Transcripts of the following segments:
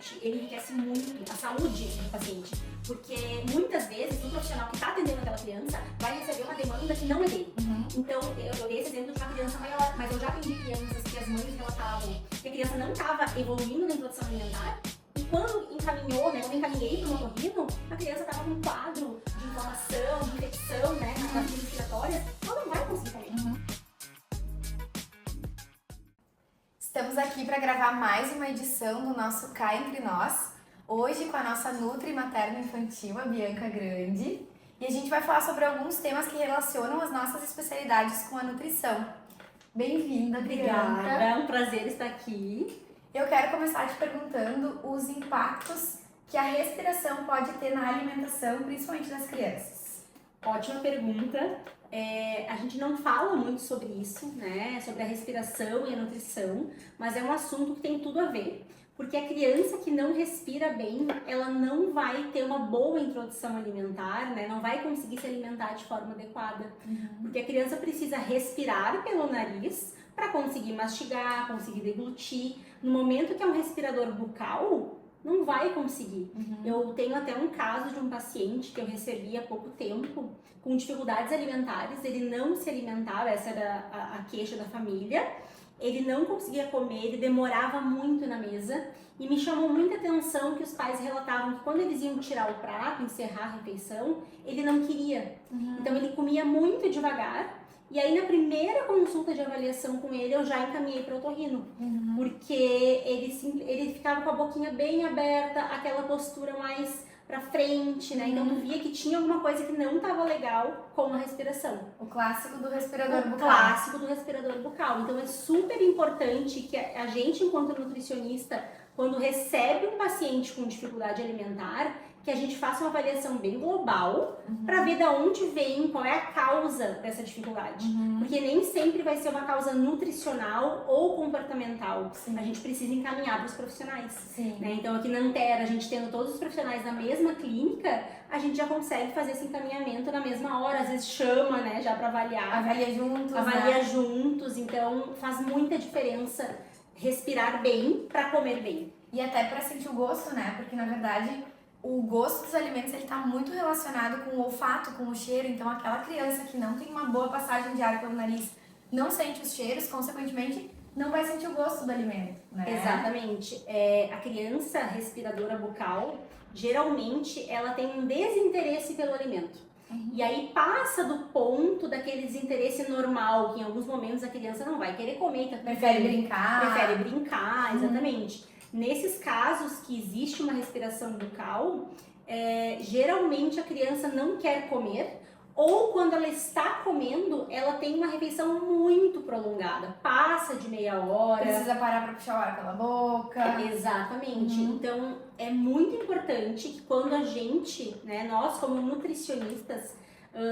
paciente, ele enriquece muito a saúde do paciente. Porque muitas vezes o profissional que está atendendo aquela criança vai receber uma demanda que não é dele. Então, eu dei esse exemplo de uma criança maior, mas eu já atendi crianças que as mães relatavam que a criança não estava evoluindo na introdução alimentar. E quando encaminhou, né, quando eu encaminhei para o otorrino, a criança estava com um quadro de inflamação, de infecção, né, nas vias respiratórias, ela não vai conseguir comer. Estamos aqui para gravar mais uma edição do nosso Cá Entre Nós, hoje com a nossa Nutri Materno-Infantil, a Bianca Grande, e a gente vai falar sobre alguns temas que relacionam as nossas especialidades com a nutrição. Bem-vinda, Bianca! Obrigada, é um prazer estar aqui. Eu quero começar te perguntando os impactos que a respiração pode ter na alimentação, principalmente das crianças. Ótima pergunta. A gente não fala muito sobre isso, né? Sobre a respiração e a nutrição, mas é um assunto que tem tudo a ver. Porque a criança que não respira bem, ela não vai ter uma boa introdução alimentar, né? Não vai conseguir se alimentar de forma adequada. Porque a criança precisa respirar pelo nariz para conseguir mastigar, conseguir deglutir. No momento que é um respirador bucal, não vai conseguir. Eu tenho até um caso de um paciente que eu recebi há pouco tempo com dificuldades alimentares, ele não se alimentava, essa era a queixa da família, ele não conseguia comer, ele demorava muito na mesa e me chamou muita atenção que os pais relatavam que quando eles iam tirar o prato, encerrar a refeição, ele não queria. Então ele comia muito devagar. E aí na primeira consulta de avaliação com ele, eu já encaminhei para o otorrino, porque ele ficava com a boquinha bem aberta, aquela postura mais para frente, né? Então tu via que tinha alguma coisa que não estava legal com a respiração. O clássico do respirador bucal. O clássico do respirador bucal. Então é super importante que a gente, enquanto nutricionista, quando recebe um paciente com dificuldade alimentar, que a gente faça uma avaliação bem global para ver de onde vem, qual é a causa dessa dificuldade. Porque nem sempre vai ser uma causa nutricional ou comportamental. Sim. A gente precisa encaminhar para os profissionais. Sim. Né? Então aqui na Antera, a gente tendo todos os profissionais na mesma clínica, a gente já consegue fazer esse encaminhamento na mesma hora. Às vezes chama, né, já para avaliar. Avalia juntos, Avalia juntos, então faz muita diferença respirar bem para comer bem. E até para sentir o gosto, né? Porque na verdade o gosto dos alimentos ele tá muito relacionado com o olfato, com o cheiro. Então aquela criança que não tem uma boa passagem de ar pelo nariz, não sente os cheiros, consequentemente não vai sentir o gosto do alimento, né? Exatamente. A criança respiradora bucal, geralmente ela tem um desinteresse pelo alimento. E aí passa do ponto daquele desinteresse normal, que em alguns momentos a criança não vai querer comer, então Prefere brincar, exatamente. Nesses casos que existe uma respiração bucal, geralmente a criança não quer comer, ou quando ela está comendo, ela tem uma refeição muito prolongada, passa de meia hora. Precisa parar para puxar o ar pela boca. Exatamente. Então é muito importante que quando a gente, né, nós como nutricionistas,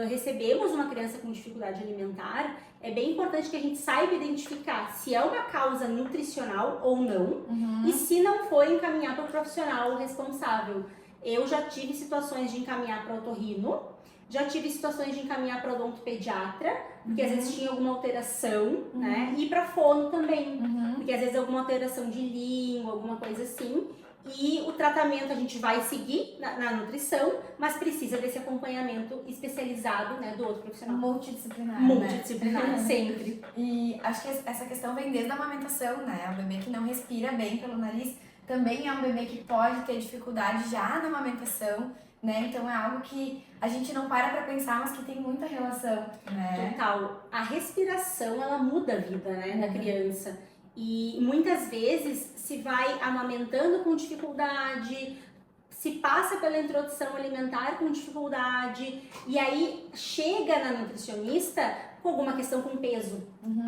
recebemos uma criança com dificuldade alimentar, é bem importante que a gente saiba identificar se é uma causa nutricional ou não, e se não for, encaminhar para o profissional responsável. Eu já tive situações de encaminhar para o otorrino, já tive situações de encaminhar para o odontopediatra, porque às vezes tinha alguma alteração, né? E para fono também, porque às vezes alguma alteração de língua, alguma coisa assim. E o tratamento a gente vai seguir na nutrição, mas precisa desse acompanhamento especializado, né, do outro profissional. Multidisciplinar, né? Sempre. E acho que essa questão vem desde a amamentação, né? O bebê que não respira bem pelo nariz também é um bebê que pode ter dificuldade já na amamentação, né? Então é algo que a gente não para pensar, mas que tem muita relação, né? Total. A respiração, ela muda a vida, né, da criança. E muitas vezes se vai amamentando com dificuldade, se passa pela introdução alimentar com dificuldade, e aí chega na nutricionista com alguma questão com peso.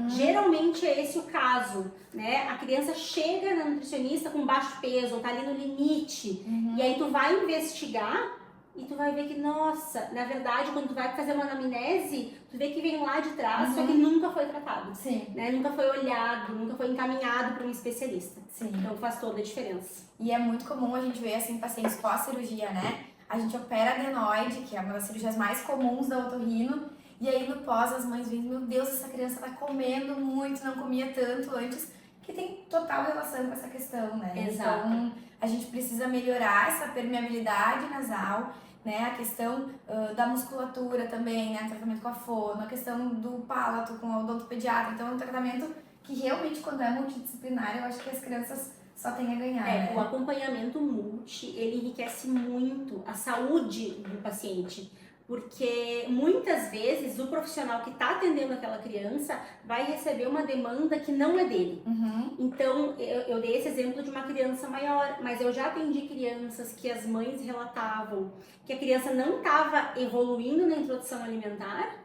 Geralmente é esse o caso, né? A criança chega na nutricionista com baixo peso, ou tá ali no limite, e aí tu vai investigar e tu vai ver que, nossa, na verdade, quando tu vai fazer uma anamnese, tu vê que vem lá de trás, só que nunca foi tratado. Sim. Né? Nunca foi olhado, nunca foi encaminhado para um especialista. Sim. Então faz toda a diferença. E é muito comum a gente ver, assim, pacientes pós-cirurgia, né? A gente opera adenoide, que é uma das cirurgias mais comuns da otorrino, e aí no pós as mães veem, meu Deus, essa criança tá comendo muito, não comia tanto antes. que tem total relação com essa questão, né? Exato. Então, a gente precisa melhorar essa permeabilidade nasal, né? A questão da musculatura também, né? Tratamento com a fono, a questão do palato com o odontopediatra. Então, é um tratamento que realmente, quando é multidisciplinar, eu acho que as crianças só têm a ganhar, né? O acompanhamento multi, ele enriquece muito a saúde do paciente, porque muitas vezes o profissional que está atendendo aquela criança vai receber uma demanda que não é dele. Então, eu dei esse exemplo de uma criança maior, mas eu já atendi crianças que as mães relatavam que a criança não estava evoluindo na introdução alimentar,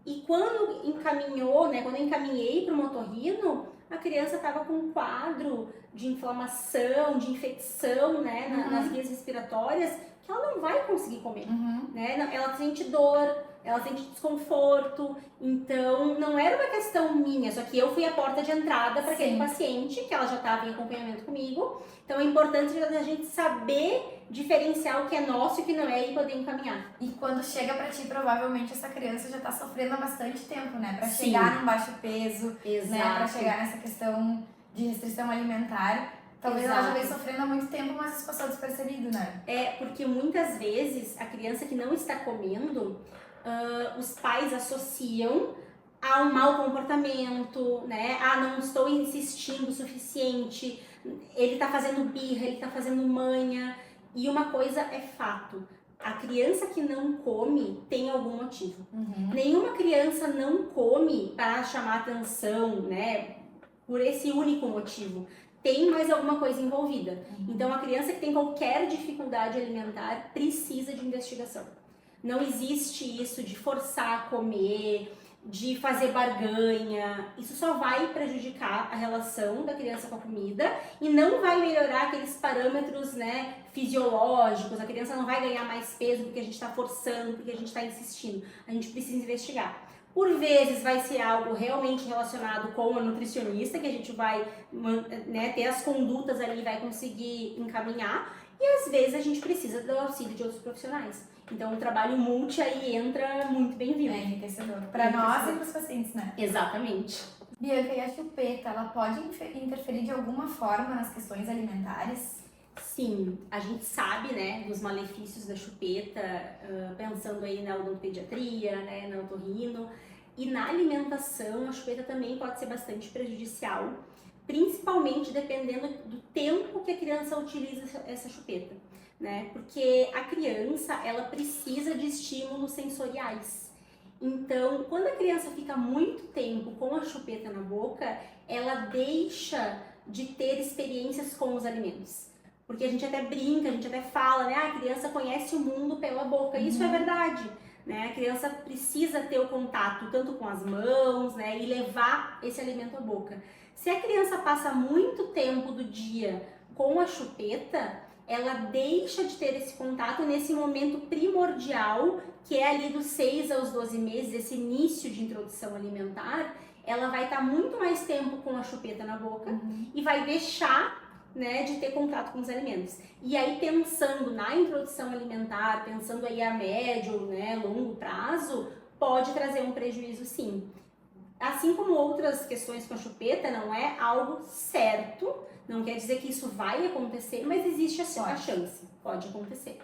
e quando encaminhou, né, quando eu encaminhei para o otorrino, a criança estava com um quadro de inflamação, de infecção, né, nas vias respiratórias, que ela não vai conseguir comer, né? Ela sente dor, ela sente desconforto, então não era uma questão minha, só que eu fui a porta de entrada para aquele paciente, que ela já estava em acompanhamento comigo, então é importante a gente saber diferenciar o que é nosso e o que não é e poder encaminhar. E quando chega pra ti, provavelmente essa criança já tá sofrendo há bastante tempo, né? Pra chegar num baixo peso, né? Pra chegar nessa questão de restrição alimentar. Talvez ela já venha sofrendo há muito tempo, mas isso passou despercebido, né? Porque muitas vezes a criança que não está comendo, os pais associam a um mau comportamento, né? Não estou insistindo o suficiente, ele tá fazendo birra, ele tá fazendo manha. E uma coisa é fato, a criança que não come tem algum motivo. Nenhuma criança não come para chamar atenção, né? Por esse único motivo. Tem mais alguma coisa envolvida. Então, a criança que tem qualquer dificuldade alimentar precisa de investigação. Não existe isso de forçar a comer, de fazer barganha. Isso só vai prejudicar a relação da criança com a comida e não vai melhorar aqueles parâmetros, né, fisiológicos. A criança não vai ganhar mais peso porque a gente está forçando, porque a gente está insistindo. A gente precisa investigar. Por vezes vai ser algo realmente relacionado com a nutricionista, que a gente vai, né, ter as condutas ali e vai conseguir encaminhar. E às vezes a gente precisa do auxílio de outros profissionais. Então o trabalho multi aí entra muito bem-vindo. É enriquecedor. Para nós e para os pacientes, né? Exatamente. Bianca, e a chupeta, ela pode interferir de alguma forma nas questões alimentares? Sim, a gente sabe, né, dos malefícios da chupeta, pensando aí na odontopediatria, né, na otorrino, e na alimentação a chupeta também pode ser bastante prejudicial, principalmente dependendo do tempo que a criança utiliza essa chupeta, né, porque a criança, ela precisa de estímulos sensoriais. Então, quando a criança fica muito tempo com a chupeta na boca, ela deixa de ter experiências com os alimentos. Porque a gente até brinca, a gente até fala, né? A criança conhece o mundo pela boca. E isso é verdade, né? A criança precisa ter o contato tanto com as mãos, né? E levar esse alimento à boca. Se a criança passa muito tempo do dia com a chupeta, ela deixa de ter esse contato nesse momento primordial, que é ali dos 6 aos 12 meses, esse início de introdução alimentar. Ela vai estar muito mais tempo com a chupeta na boca e vai deixar, né, de ter contato com os alimentos. E aí, pensando na introdução alimentar, pensando aí a médio, né, longo prazo, pode trazer um prejuízo, sim. Assim como outras questões com a chupeta, não é algo certo, não quer dizer que isso vai acontecer, mas existe a chance, pode acontecer.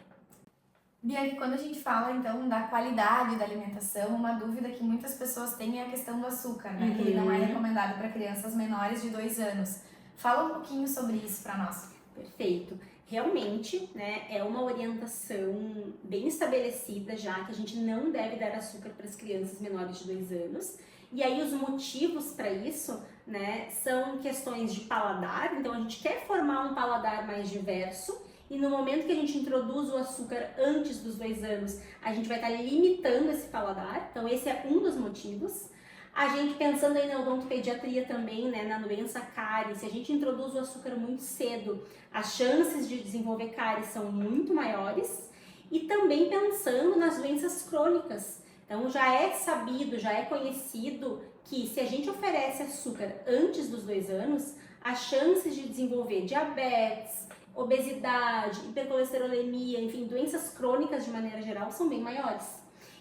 Bianca, quando a gente fala então da qualidade da alimentação, uma dúvida que muitas pessoas têm é a questão do açúcar, né? Que ele não é recomendado para crianças menores de 2 anos. Fala um pouquinho sobre isso para nós. Perfeito. Realmente, né, é uma orientação bem estabelecida já, que a gente não deve dar açúcar para as crianças menores de 2 anos. E aí os motivos para isso, né, são questões de paladar. Então a gente quer formar um paladar mais diverso. E no momento que a gente introduz o açúcar antes dos 2 anos, a gente vai estar limitando esse paladar. Então esse é um dos motivos. A gente pensando aí na odontopediatria também, né, na doença cárie, se a gente introduz o açúcar muito cedo, as chances de desenvolver cárie são muito maiores. E também pensando nas doenças crônicas. Então já é sabido, já é conhecido que se a gente oferece açúcar antes dos 2 anos, as chances de desenvolver diabetes, obesidade, hipercolesterolemia, enfim, doenças crônicas de maneira geral são bem maiores.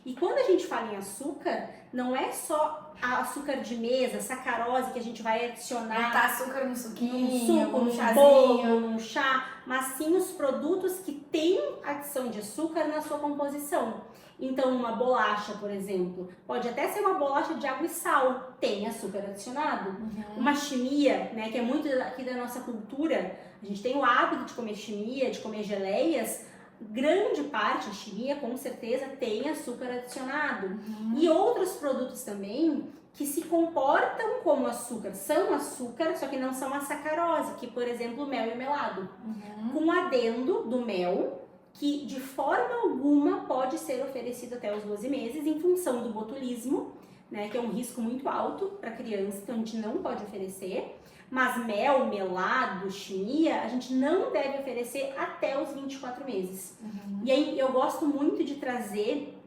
E quando a gente fala em açúcar, não é só açúcar de mesa, sacarose, que a gente vai adicionar Botar açúcar no num suquinho, suco, num num chazinho. bolo, num chá, mas sim os produtos que têm adição de açúcar na sua composição. Então, uma bolacha, por exemplo, pode até ser uma bolacha de água e sal, tem açúcar adicionado. Uma chimia, né, que é muito aqui da nossa cultura, a gente tem o hábito de comer chimia, de comer geleias, grande parte, a chimia com certeza tem açúcar adicionado. E outros produtos também que se comportam como açúcar, são açúcar, só que não são a sacarose, que por exemplo o mel e o melado. Com adendo do mel, que de forma alguma pode ser oferecido até os 12 meses em função do botulismo, né, que é um risco muito alto para criança, então a gente não pode oferecer. Mas mel, melado, chimia, a gente não deve oferecer até os 24 meses. E aí eu gosto muito de trazer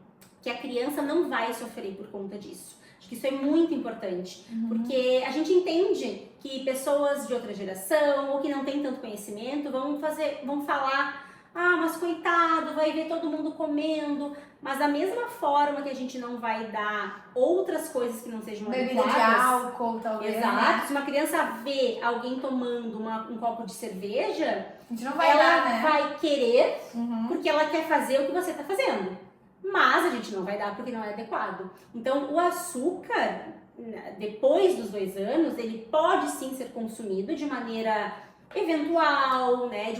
que a criança não vai sofrer por conta disso. Acho que isso é muito importante, porque a gente entende que pessoas de outra geração ou que não têm tanto conhecimento vão falar: ah, mas coitado, vai ver todo mundo comendo. Mas da mesma forma que a gente não vai dar outras coisas que não sejam Bebida adequadas, de álcool, talvez. exato. Né? Se uma criança vê alguém tomando um copo de cerveja, A gente não vai ela dar, né? vai querer porque ela quer fazer o que você está fazendo. Mas a gente não vai dar porque não é adequado. Então, o açúcar, depois dos 2 anos, ele pode sim ser consumido de maneira eventual, né,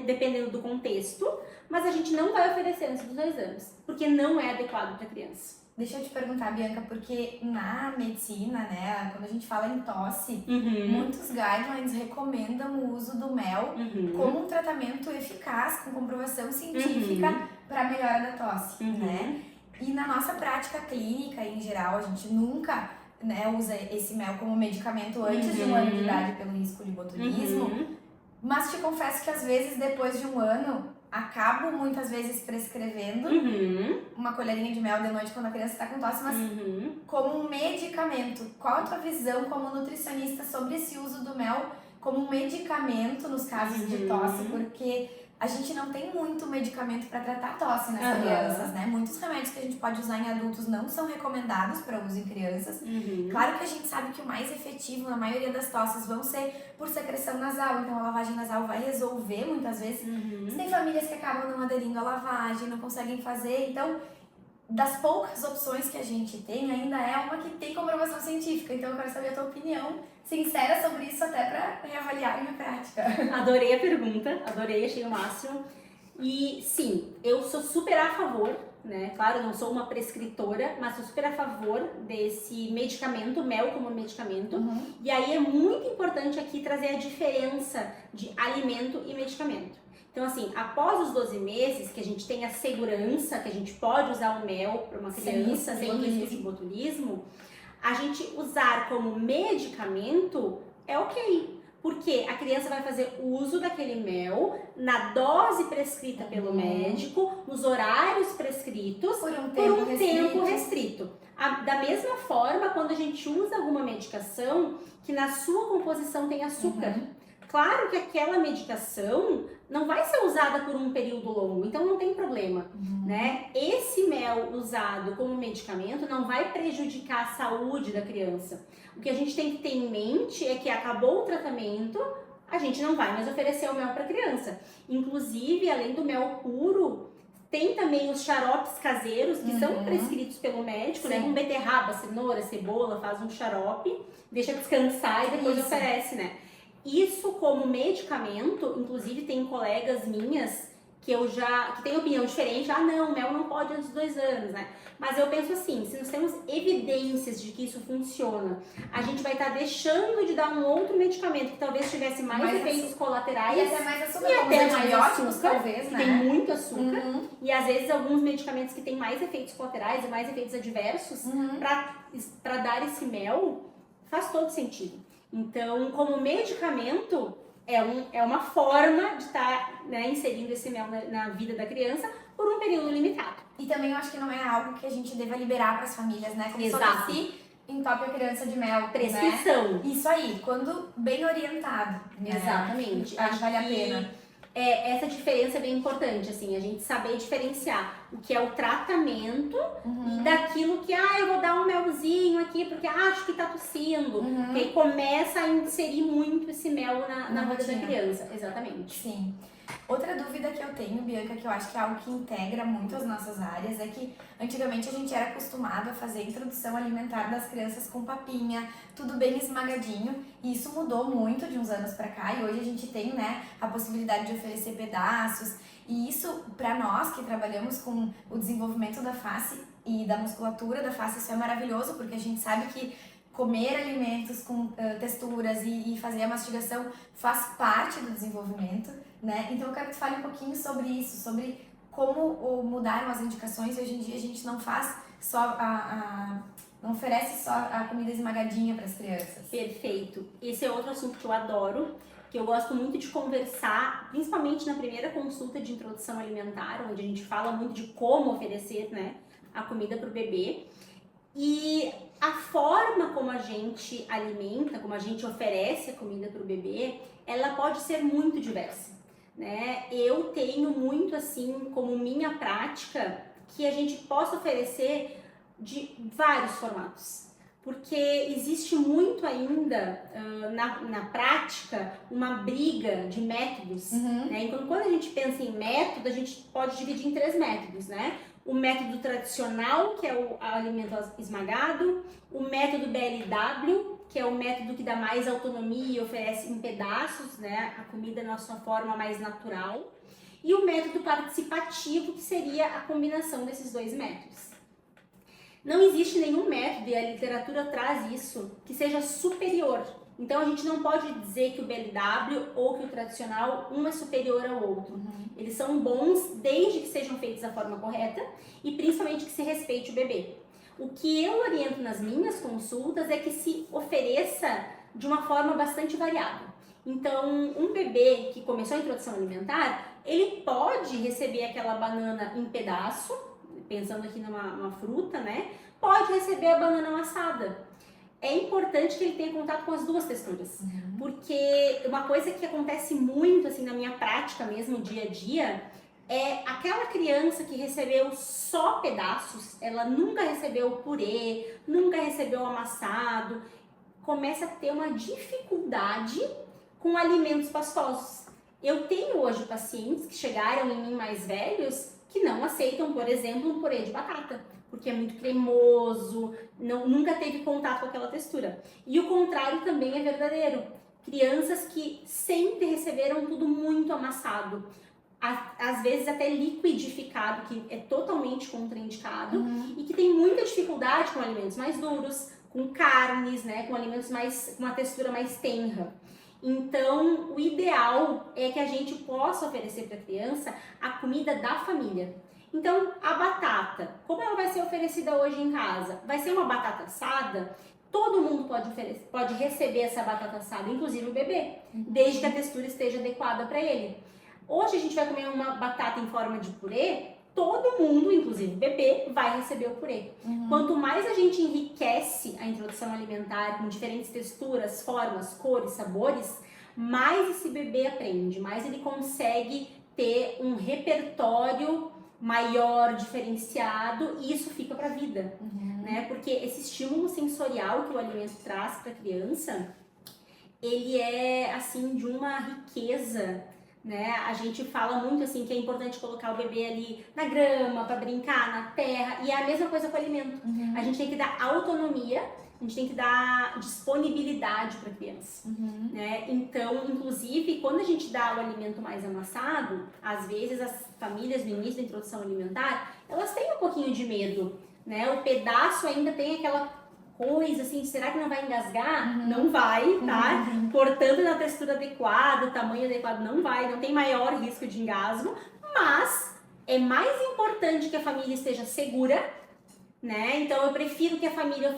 dependendo do contexto, mas a gente não vai oferecer antes dos 2 anos, porque não é adequado para criança. Deixa eu te perguntar, Bianca, porque na medicina, né, quando a gente fala em tosse, muitos guidelines recomendam o uso do mel como um tratamento eficaz, com comprovação científica para a melhora da tosse, né? E na nossa prática clínica, em geral, a gente nunca, né, usa esse mel como medicamento antes de 1 ano de idade pelo risco de botulismo, mas te confesso que às vezes depois de 1 ano acabo muitas vezes prescrevendo uma colherinha de mel de noite quando a criança está com tosse, mas como um medicamento. Qual a tua visão como nutricionista sobre esse uso do mel como um medicamento nos casos de tosse? Porque a gente não tem muito medicamento para tratar tosse nas crianças, né? Muitos remédios que a gente pode usar em adultos não são recomendados para uso em crianças. Claro que a gente sabe que o mais efetivo na maioria das tosses vão ser por secreção nasal, então a lavagem nasal vai resolver muitas vezes. Mas tem famílias que acabam não aderindo à lavagem, não conseguem fazer, então das poucas opções que a gente tem, ainda é uma que tem comprovação científica. Então eu quero saber a tua opinião sincera sobre isso, até para reavaliar a minha prática. Adorei a pergunta, adorei, achei o máximo. E sim, eu sou super a favor, né? Claro, não sou uma prescritora, mas sou super a favor desse medicamento, mel como medicamento. E aí é muito importante aqui trazer a diferença de alimento e medicamento. Então, assim, após os 12 meses, que a gente tem a segurança que a gente pode usar o mel para uma criança sem risco de botulismo, a gente usar como medicamento é ok. Porque a criança vai fazer uso daquele mel na dose prescrita pelo médico, nos horários prescritos, por um tempo restrito. Da mesma forma, quando a gente usa alguma medicação que na sua composição tem açúcar. Claro que aquela medicação não vai ser usada por um período longo, então não tem problema, né? Esse mel usado como medicamento não vai prejudicar a saúde da criança. O que a gente tem que ter em mente é que acabou o tratamento, a gente não vai mais oferecer o mel para a criança. Inclusive, além do mel puro, tem também os xaropes caseiros que são prescritos pelo médico, né? Com beterraba, cenoura, cebola, faz um xarope, deixa descansar e depois oferece, né? Isso como medicamento, inclusive tem colegas minhas que tem opinião diferente. Ah, não, mel não pode antes dos 2 anos, né? Mas eu penso assim, se nós temos evidências de que isso funciona, a gente vai estar deixando de dar um outro medicamento que talvez tivesse mais efeitos colaterais. E até mais açúcar, e até mais açúcar, talvez, né? Tem muito açúcar. E às vezes alguns medicamentos que têm mais efeitos colaterais e mais efeitos adversos, para dar esse mel, faz todo sentido. Então, como medicamento, é uma forma de estar inserindo esse mel na vida da criança por um período limitado. E também eu acho que não é algo que a gente deva liberar para as famílias, né? Como Exato. se entope a criança de mel. Prescrição. Né? Isso aí, quando bem orientado. Né? Exatamente. Acho que vale a pena. essa diferença é bem importante, assim, a gente saber diferenciar o que é o tratamento e daquilo que, eu vou dar um melzinho aqui porque acho que tá tossindo. Porque aí começa a inserir muito esse mel na vida da criança. Exatamente. Sim. Outra dúvida que eu tenho, Bianca, que eu acho que é algo que integra muito as nossas áreas, é que antigamente a gente era acostumado a fazer a introdução alimentar das crianças com papinha, tudo bem esmagadinho, e isso mudou muito de uns anos pra cá, e hoje a gente tem, né, a possibilidade de oferecer pedaços, e isso, pra nós que trabalhamos com o desenvolvimento da face e da musculatura da face, isso é maravilhoso, porque a gente sabe que comer alimentos com texturas e fazer a mastigação faz parte do desenvolvimento, né? Então eu quero que tu fale um pouquinho sobre isso, sobre como mudaram as indicações. Hoje em dia a gente não faz só não oferece só a comida esmagadinha para as crianças. Perfeito. Esse é outro assunto que eu adoro, que eu gosto muito de conversar, principalmente na primeira consulta de introdução alimentar, onde a gente fala muito de como oferecer, né, a comida para o bebê. E a forma como a gente alimenta, como a gente oferece a comida para o bebê, ela pode ser muito diversa, né? Eu tenho muito assim como minha prática que a gente possa oferecer de vários formatos, porque existe muito ainda na prática uma briga de métodos, né? Então quando a gente pensa em método, a gente pode dividir em 3 métodos, né? O método tradicional, que é o alimento esmagado, o método BLW, que é o método que dá mais autonomia e oferece em pedaços, né, a comida na sua forma mais natural, e o método participativo, que seria a combinação desses 2 métodos. Não existe nenhum método, e a literatura traz isso, que seja superior. Então a gente não pode dizer que o BLW ou que o tradicional, um é superior ao outro. Eles são bons desde que sejam feitos da forma correta e principalmente que se respeite o bebê. O que eu oriento nas minhas consultas é que se ofereça de uma forma bastante variada. Então, um bebê que começou a introdução alimentar, ele pode receber aquela banana em pedaço, pensando aqui numa fruta, né? Pode receber a banana amassada. É importante que ele tenha contato com as 2 texturas, porque uma coisa que acontece muito assim na minha prática mesmo, dia a dia, é aquela criança que recebeu só pedaços, ela nunca recebeu purê, nunca recebeu amassado, começa a ter uma dificuldade com alimentos pastosos. Eu tenho hoje pacientes que chegaram em mim mais velhos que não aceitam, por exemplo, um purê de batata, porque é muito cremoso, nunca teve contato com aquela textura. E o contrário também é verdadeiro. Crianças que sempre receberam tudo muito amassado, às vezes até liquidificado, que é totalmente contraindicado, e que tem muita dificuldade com alimentos mais duros, com carnes, né, com alimentos com uma textura mais tenra. Então, o ideal é que a gente possa oferecer para a criança a comida da família. Então, a batata, como ela vai ser oferecida hoje em casa? Vai ser uma batata assada? Todo mundo pode receber essa batata assada, inclusive o bebê, desde que a textura esteja adequada para ele. Hoje a gente vai comer uma batata em forma de purê, todo mundo, inclusive o bebê, vai receber o purê. Quanto mais a gente enriquece a introdução alimentar com diferentes texturas, formas, cores, sabores, mais esse bebê aprende, mais ele consegue ter um repertório maior, diferenciado, e isso fica para a vida, né? Porque esse estímulo sensorial que o alimento traz para a criança, ele é assim de uma riqueza, né? A gente fala muito assim que é importante colocar o bebê ali na grama para brincar, na terra, e é a mesma coisa com o alimento. A gente tem que dar autonomia, a gente tem que dar disponibilidade para a criança, né? Então, inclusive, quando a gente dá o alimento mais amassado, às vezes as famílias no início da introdução alimentar, elas têm um pouquinho de medo, né? O pedaço ainda tem aquela coisa assim, será que não vai engasgar? Não vai, tá? Cortando na textura adequada, o tamanho adequado, não vai, não tem maior risco de engasgo, mas é mais importante que a família esteja segura, né? Então eu prefiro que a família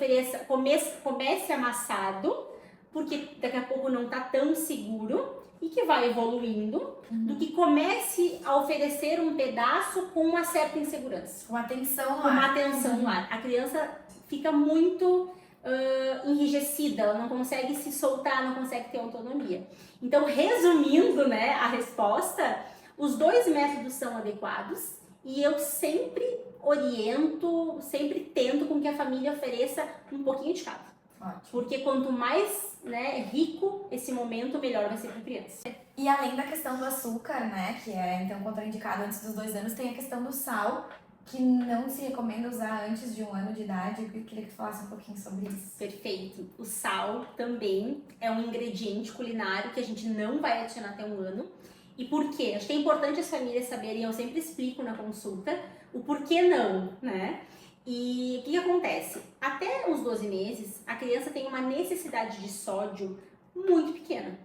comece amassado, porque daqui a pouco não tá tão seguro e que vai evoluindo, do que comece a oferecer um pedaço com uma certa insegurança. Com atenção no Com ar. uma atenção no ar. A criança fica muito enrijecida, ela não consegue se soltar, não consegue ter autonomia. Então, resumindo, né, a resposta, os dois métodos são adequados e eu sempre oriento, sempre tento com que a família ofereça um pouquinho de cada. Ótimo. Porque quanto mais, né, rico esse momento, melhor vai ser para a criança. E além da questão do açúcar, né, que é então contraindicado antes dos 2 anos, tem a questão do sal, que não se recomenda usar antes de 1 ano de idade. Eu queria que tu falasse um pouquinho sobre isso. Perfeito. O sal também é um ingrediente culinário que a gente não vai adicionar até 1 ano. E por quê? Acho que é importante as famílias saberem, eu sempre explico na consulta, o porquê não, né? E o que acontece? Até os 12 meses, a criança tem uma necessidade de sódio muito pequena.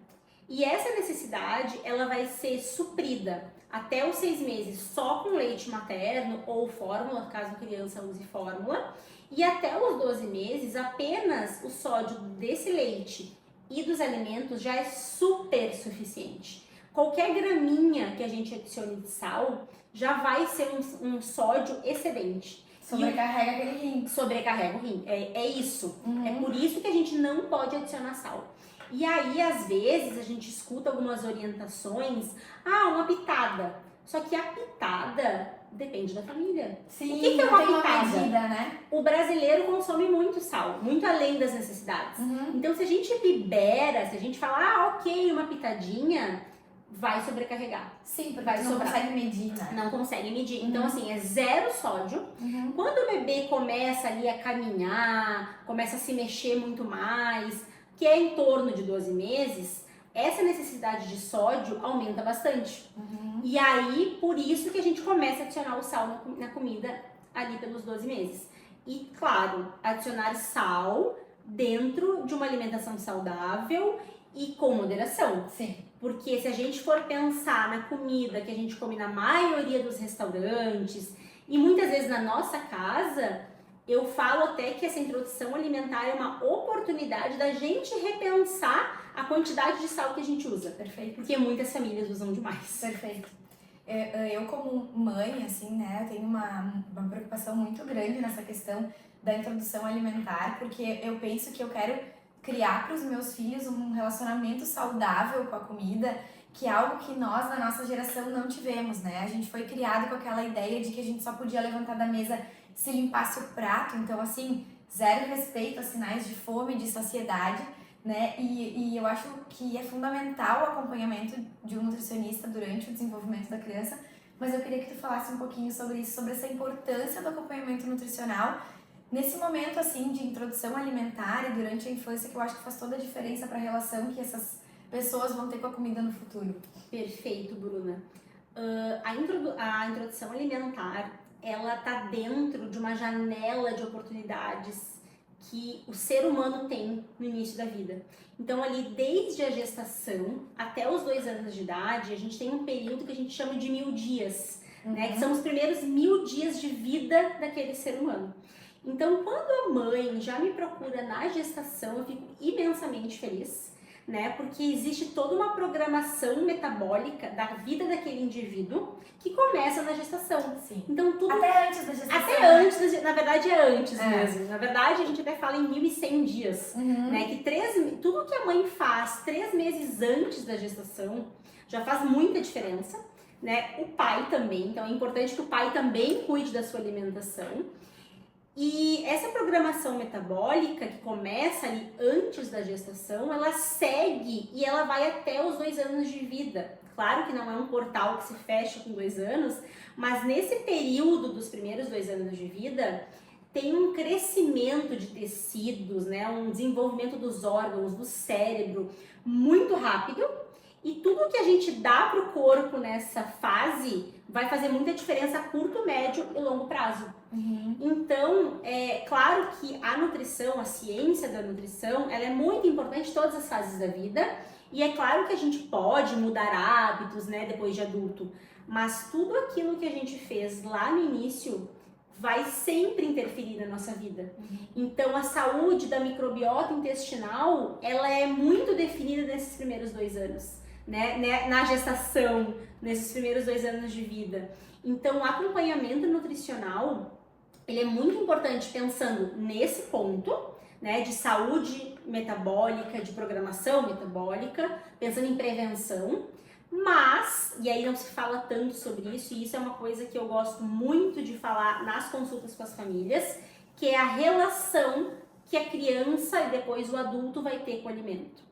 E essa necessidade, ela vai ser suprida até os 6 meses só com leite materno ou fórmula, caso a criança use fórmula. E até os 12 meses, apenas o sódio desse leite e dos alimentos já é super suficiente. Qualquer graminha que a gente adicione de sal já vai ser um sódio excedente. Sobrecarrega aquele rim. Sobrecarrega o rim, é isso. Uhum. É por isso que a gente não pode adicionar sal. E aí, às vezes, a gente escuta algumas orientações, uma pitada. Só que a pitada depende da família. Sim, o que é uma tem uma pitada? medida, né? O brasileiro consome muito sal, muito além das necessidades. Uhum. Então, se a gente libera, se a gente fala, ok, uma pitadinha, vai sobrecarregar. Sim, porque vai tu não sobrar. consegue medir, né? Não consegue medir. Então, assim, é zero sódio. Uhum. Quando o bebê começa ali a caminhar, começa a se mexer muito mais, que é em torno de 12 meses, essa necessidade de sódio aumenta bastante. Uhum. E aí, por isso que a gente começa a adicionar o sal na comida ali pelos 12 meses. E, claro, adicionar sal dentro de uma alimentação saudável e com moderação. Sim. Porque se a gente for pensar na comida que a gente come na maioria dos restaurantes e muitas vezes na nossa casa, eu falo até que essa introdução alimentar é uma oportunidade da gente repensar a quantidade de sal que a gente usa. Perfeito. Porque muitas famílias usam demais. Perfeito. Eu como mãe, assim, né, tenho uma preocupação muito grande nessa questão da introdução alimentar, porque eu penso que eu quero criar para os meus filhos um relacionamento saudável com a comida, que é algo que nós, na nossa geração, não tivemos, né? A gente foi criado com aquela ideia de que a gente só podia levantar da mesa se limpasse o prato, então, assim, zero respeito a sinais de fome, de saciedade, né? E eu acho que é fundamental o acompanhamento de um nutricionista durante o desenvolvimento da criança, mas eu queria que tu falasse um pouquinho sobre isso, sobre essa importância do acompanhamento nutricional nesse momento, assim, de introdução alimentar e durante a infância, que eu acho que faz toda a diferença para a relação que essas pessoas vão ter com a comida no futuro. Perfeito, Bruna. A introdução alimentar, ela tá dentro de uma janela de oportunidades que o ser humano tem no início da vida. Então, ali, desde a gestação até os 2 anos de idade, a gente tem um período que a gente chama de 1000 dias, né? Que são os primeiros 1000 dias de vida daquele ser humano. Então, quando a mãe já me procura na gestação, eu fico imensamente feliz, né? Porque existe toda uma programação metabólica da vida daquele indivíduo que começa na gestação. Sim. Então, tudo... Até antes da gestação. Até antes, na verdade é antes mesmo. Na verdade, a gente até fala em 1100 dias, né? Que tudo que a mãe faz 3 meses antes da gestação já faz muita diferença, né? O pai também, então é importante que o pai também cuide da sua alimentação. E essa programação metabólica que começa ali antes da gestação, ela segue e ela vai até os 2 anos de vida. Claro que não é um portal que se fecha com 2 anos, mas nesse período dos primeiros 2 anos de vida, tem um crescimento de tecidos, né? Um desenvolvimento dos órgãos, do cérebro muito rápido. E tudo que a gente dá para o corpo nessa fase vai fazer muita diferença a curto, médio e longo prazo. Então, é claro que a nutrição, a ciência da nutrição, ela é muito importante em todas as fases da vida. E é claro que a gente pode mudar hábitos, né, depois de adulto. Mas tudo aquilo que a gente fez lá no início vai sempre interferir na nossa vida. Então, a saúde da microbiota intestinal, ela é muito definida nesses primeiros 2 anos. Né, na gestação, nesses primeiros 2 anos de vida. Então, o acompanhamento nutricional, ele é muito importante pensando nesse ponto, né, de saúde metabólica, de programação metabólica, pensando em prevenção. Mas, e aí não se fala tanto sobre isso, e isso é uma coisa que eu gosto muito de falar nas consultas com as famílias, que é a relação que a criança e depois o adulto vai ter com o alimento.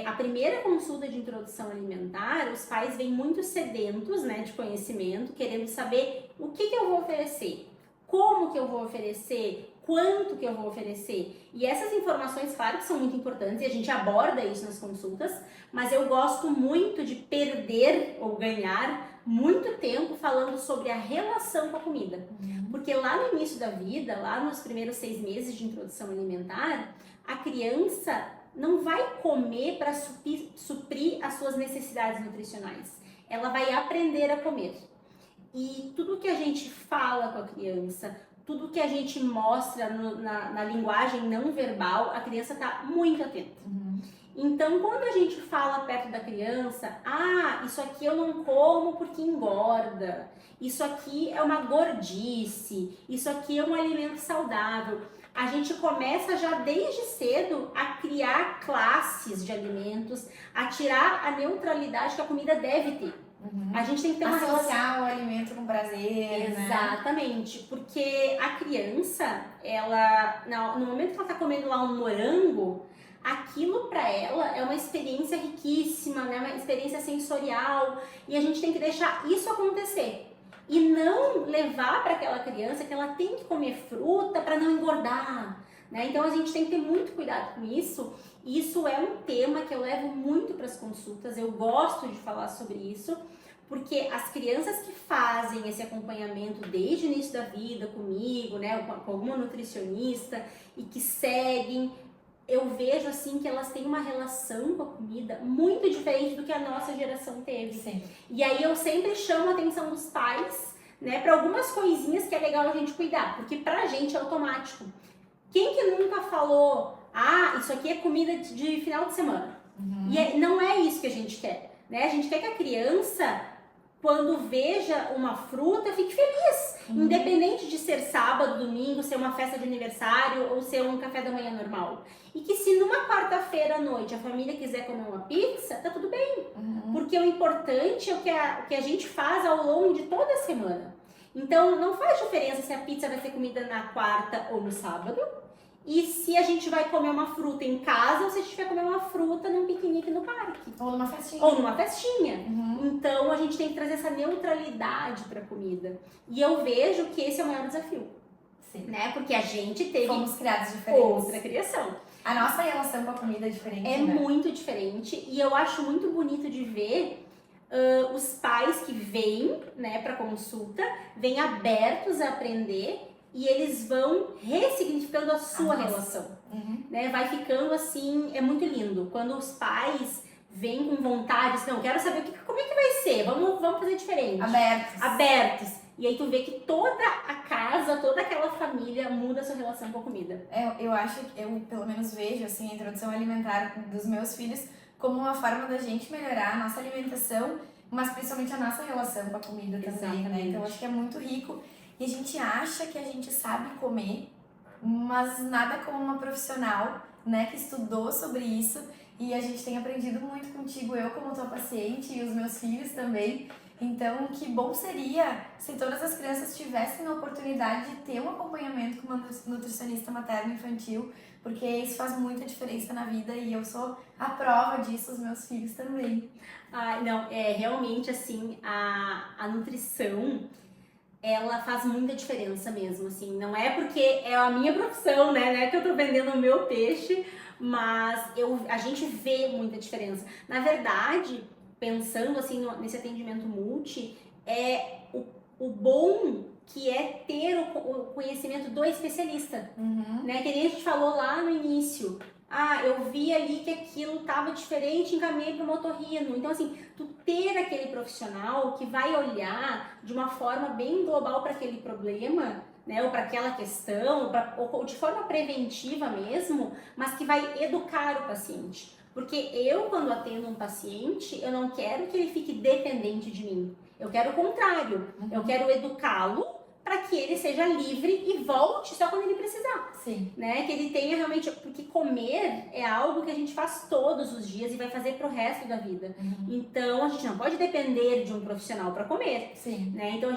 A primeira consulta de introdução alimentar, os pais vêm muito sedentos, né, de conhecimento, querendo saber o que eu vou oferecer, como que eu vou oferecer, quanto que eu vou oferecer. E essas informações, claro que são muito importantes e a gente aborda isso nas consultas, mas eu gosto muito de perder ou ganhar muito tempo falando sobre a relação com a comida. Porque lá no início da vida, lá nos primeiros 6 meses de introdução alimentar, a criança não vai comer para suprir as suas necessidades nutricionais. Ela vai aprender a comer. E tudo que a gente fala com a criança, tudo que a gente mostra na linguagem não verbal, a criança está muito atenta. Então, quando a gente fala perto da criança, isso aqui eu não como porque engorda, isso aqui é uma gordice, isso aqui é um alimento saudável, a gente começa já desde cedo a criar classes de alimentos, a tirar a neutralidade que a comida deve ter. A gente tem que ter uma relação... Associar o alimento com prazer, Exatamente, porque a criança, ela, no momento que ela está comendo lá um morango, aquilo para ela é uma experiência riquíssima, né? Uma experiência sensorial, e a gente tem que deixar isso acontecer. E não levar para aquela criança que ela tem que comer fruta para não engordar, né? Então a gente tem que ter muito cuidado com isso. Isso é um tema que eu levo muito para as consultas, eu gosto de falar sobre isso, porque as crianças que fazem esse acompanhamento desde o início da vida comigo, né, com alguma nutricionista e que seguem, eu vejo assim que elas têm uma relação com a comida muito diferente do que a nossa geração teve. Sim. E aí eu sempre chamo a atenção dos pais, né, para algumas coisinhas que é legal a gente cuidar, porque pra gente é automático. Quem que nunca falou, isso aqui é comida de final de semana? E não é isso que a gente quer, né? A gente quer que a criança, quando veja uma fruta, fique feliz. Independente de ser sábado, domingo, ser uma festa de aniversário ou ser um café da manhã normal. E que se numa quarta-feira à noite a família quiser comer uma pizza, tá tudo bem. Porque o importante é o que a gente faz ao longo de toda a semana. Então não faz diferença se a pizza vai ser comida na quarta ou no sábado. E se a gente vai comer uma fruta em casa ou se a gente vai comer uma fruta num piquenique no parque. Ou numa festinha. Ou numa festinha. Então a gente tem que trazer essa neutralidade para a comida. E eu vejo que esse é o maior desafio. Sim. Né? Porque a gente teve Fomos criados diferentes. outra criação. A nossa relação com a comida é diferente, É né? muito diferente. E eu acho muito bonito de ver os pais que vêm, né, para consulta, vêm abertos a aprender. E eles vão ressignificando a sua relação, né? Vai ficando assim, é muito lindo. Quando os pais vêm com vontade, não, quero saber como é que vai ser, vamos fazer diferente. Abertos. E aí tu vê que toda a casa, toda aquela família muda a sua relação com a comida. Eu acho, eu pelo menos vejo assim, a introdução alimentar dos meus filhos como uma forma da gente melhorar a nossa alimentação, mas principalmente a nossa relação com a comida também, né? Então acho que é muito rico. E a gente acha que a gente sabe comer, mas nada como uma profissional, né, que estudou sobre isso. E a gente tem aprendido muito contigo, eu como tua paciente e os meus filhos também. Então, que bom seria se todas as crianças tivessem a oportunidade de ter um acompanhamento com uma nutricionista materno-infantil, porque isso faz muita diferença na vida e eu sou a prova disso, os meus filhos também. Não, realmente assim, a nutrição... ela faz muita diferença mesmo, assim, não é porque é a minha profissão, né, que eu tô vendendo o meu peixe, mas a gente vê muita diferença. Na verdade, pensando assim nesse atendimento multi, é o bom que é ter o conhecimento do especialista, né, que nem a gente falou lá no início. Eu vi ali que aquilo estava diferente, encaminhei para o otorrino. Então, assim, tu ter aquele profissional que vai olhar de uma forma bem global para aquele problema, né, ou para aquela questão, ou de forma preventiva mesmo, mas que vai educar o paciente. Porque eu, quando atendo um paciente, eu não quero que ele fique dependente de mim. Eu quero o contrário. Eu quero educá-lo para que ele seja livre e volte só quando ele precisar. Sim. Né? Que ele tenha realmente, porque comer é algo que a gente faz todos os dias e vai fazer pro resto da vida. Então a gente não pode depender de um profissional para comer. Sim. Né? Então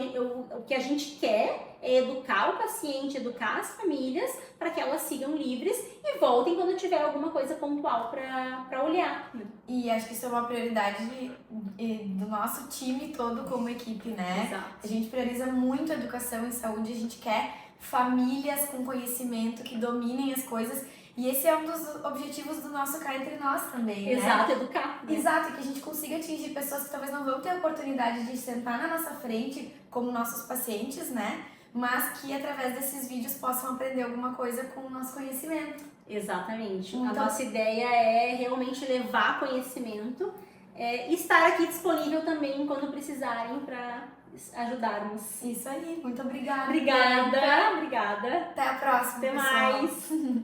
o que a gente quer é educar o paciente, educar as famílias para que elas sigam livres e voltem quando tiver alguma coisa pontual para olhar. Né? E acho que isso é uma prioridade do nosso time todo como equipe, né? Exato. A gente prioriza muito a educação em saúde, a gente quer famílias com conhecimento, que dominem as coisas. E esse é um dos objetivos do nosso Cá Entre Nós também, né? Exato, educar. Né? Exato, que a gente consiga atingir pessoas que talvez não vão ter a oportunidade de sentar na nossa frente como nossos pacientes, né? Mas que através desses vídeos possam aprender alguma coisa com o nosso conhecimento. Exatamente. Então, a nossa ideia é realmente levar conhecimento e estar aqui disponível também quando precisarem para ajudarmos. Isso aí, muito obrigada. Obrigada. Até a próxima, Até pessoal. mais.